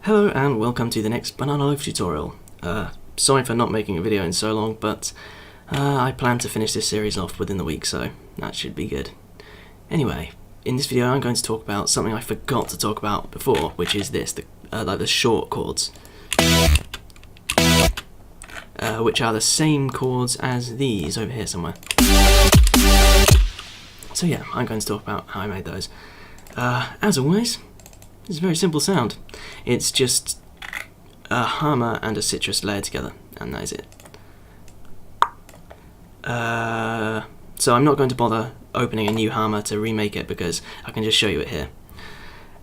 Hello and welcome to the next banana loaf tutorial. Sorry for not making a video in so long, but I plan to finish this series off within the week, so that should be good. Anyway, in this video I'm going to talk about something I forgot to talk about before, which is this, the short chords. Which are the same chords as these over here somewhere. So yeah, I'm going to talk about how I made those. As always, it's a very simple sound. It's just a hammer and a Sytrus layered together, and that is it. So I'm not going to bother opening a new hammer to remake it because I can just show you it here.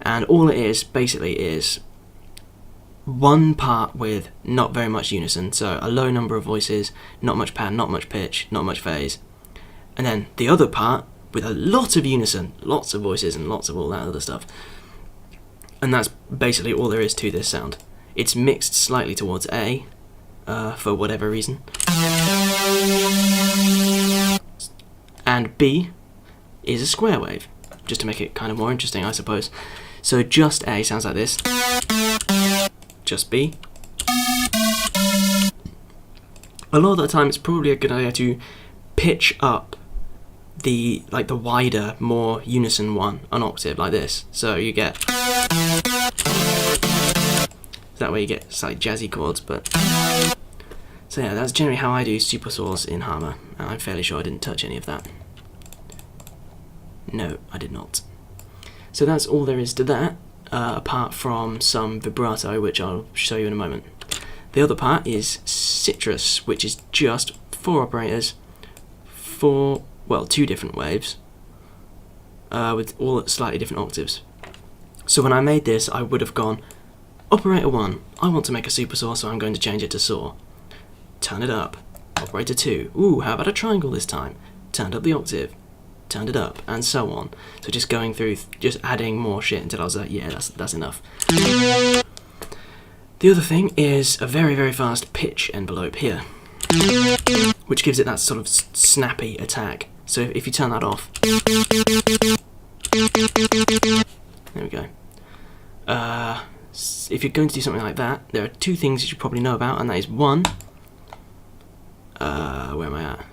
And all it is, basically, is one part with not very much unison, so a low number of voices, not much pan, not much pitch, not much phase. And then the other part with a lot of unison, lots of voices and lots of all that other stuff. And that's basically all there is to this sound. It's mixed slightly towards A, for whatever reason. And B is a square wave, just to make it kind of more interesting, I suppose. So just A sounds like this. Just B. A lot of the time it's probably a good idea to pitch up the wider, more unison one an octave like this. So you get that way you get slightly jazzy chords, but so yeah, that's generally how I do super saws in Hammer, and I'm fairly sure I didn't touch any of that. No, I did not. So that's all there is to that, apart from some vibrato, which I'll show you in a moment. The other part is Sytrus, which is just 4 operators, two different waves, with all slightly different octaves. So when I made this, I would have gone, operator 1, I want to make a super saw, so I'm going to change it to saw. Turn it up. Operator 2, ooh, how about a triangle this time? Turned up the octave, turned it up, and so on. So just going through, just adding more shit until I was like, yeah, that's enough. The other thing is a very, very fast pitch envelope here, which gives it that sort of snappy attack. So if you turn that off, there we go. If you're going to do something like that, there are 2 things you should probably know about, and that is 1, where am I at?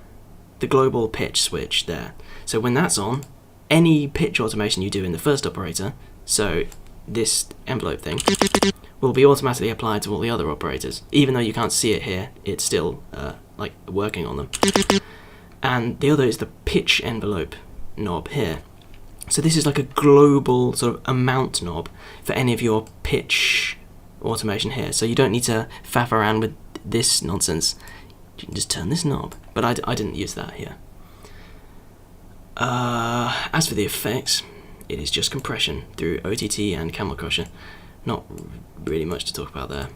The global pitch switch there. So when that's on, any pitch automation you do in the first operator, so this envelope thing, will be automatically applied to all the other operators. Even though you can't see it here, it's still working on them. And the other is the pitch envelope knob here. So this is like a global sort of amount knob for any of your pitch automation here. So you don't need to faff around with this nonsense. You can just turn this knob. But I didn't use that here. As for the effects, it is just compression through OTT and Camel Crusher. Not really much to talk about there.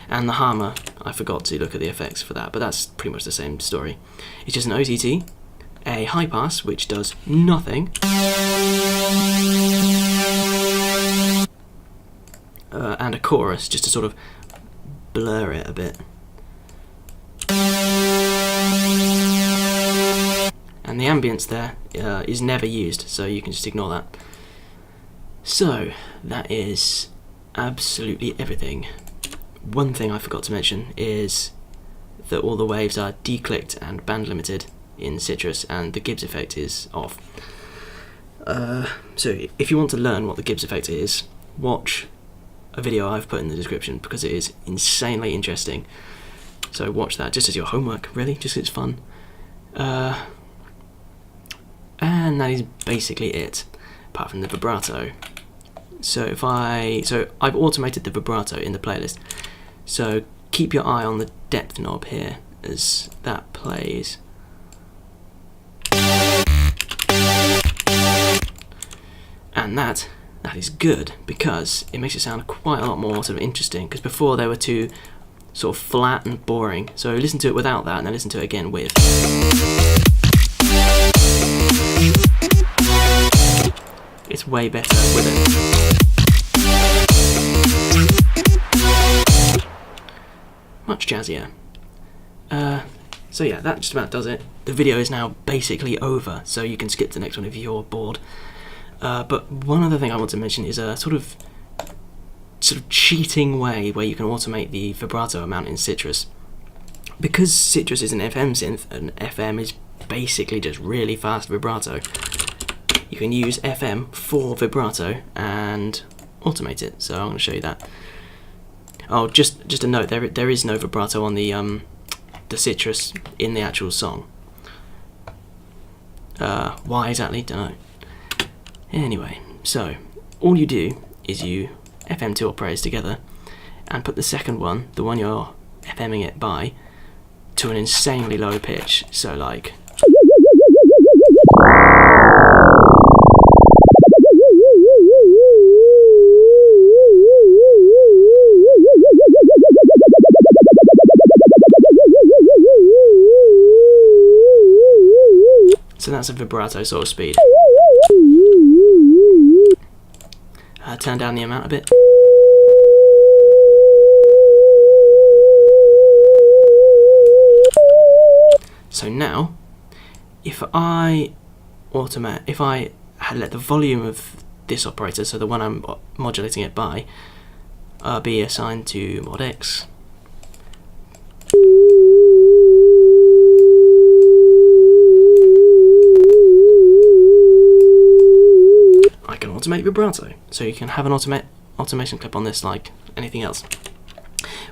And the hammer, I forgot to look at the effects for that, but that's pretty much the same story. It's just an OTT, a high pass, which does nothing, and a chorus, just to sort of blur it a bit. And the ambience there is never used, so you can just ignore that. So, that is absolutely everything. One thing I forgot to mention is that all the waves are declicked and band limited in Sytrus, and the Gibbs effect is off. So if you want to learn what the Gibbs effect is, watch a video I've put in the description because it is insanely interesting. So watch that just as your homework, really, just 'cause it's fun. And that is basically it, apart from the vibrato. So I've automated the vibrato in the playlist. So keep your eye on the depth knob here as that plays. And that is good because it makes it sound quite a lot more sort of interesting, because before they were too sort of flat and boring. So listen to it without that and then listen to it again with. It's way better with it. Much jazzier. So yeah, that just about does it. The video is now basically over, so you can skip to the next one if you're bored. But one other thing I want to mention is a sort of sort of cheating way where you can automate the vibrato amount in Sytrus. Because Sytrus is an FM synth and FM is basically just really fast vibrato, you can use FM for vibrato and automate it. So I'm going to show you that. Oh, just a note, there is no vibrato on the Sytrus in the actual song. Why exactly? Don't know. Anyway, so all you do is you FM two operators together and put the second one, the one you're FMing it by, to an insanely low pitch. So like. So that's a vibrato sort of speed. Turn down the amount a bit. So now, if I had let the volume of this operator, so the one I'm modulating it by, be assigned to mod X. I can automate vibrato, so you can have an automation clip on this like anything else,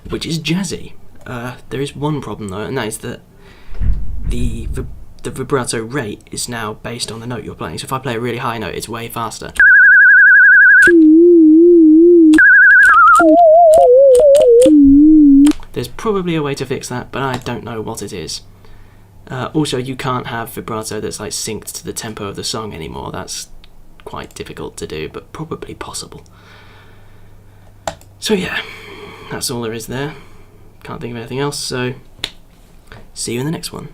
which is jazzy. There is one problem though, and that is that the vibrato rate is now based on the note you're playing. So if I play a really high note, it's way faster. There's probably a way to fix that, but I don't know what it is. Also, you can't have vibrato that's like synced to the tempo of the song anymore. That's quite difficult to do, but probably possible. So yeah, that's all there is there. Can't think of anything else, so see you in the next one.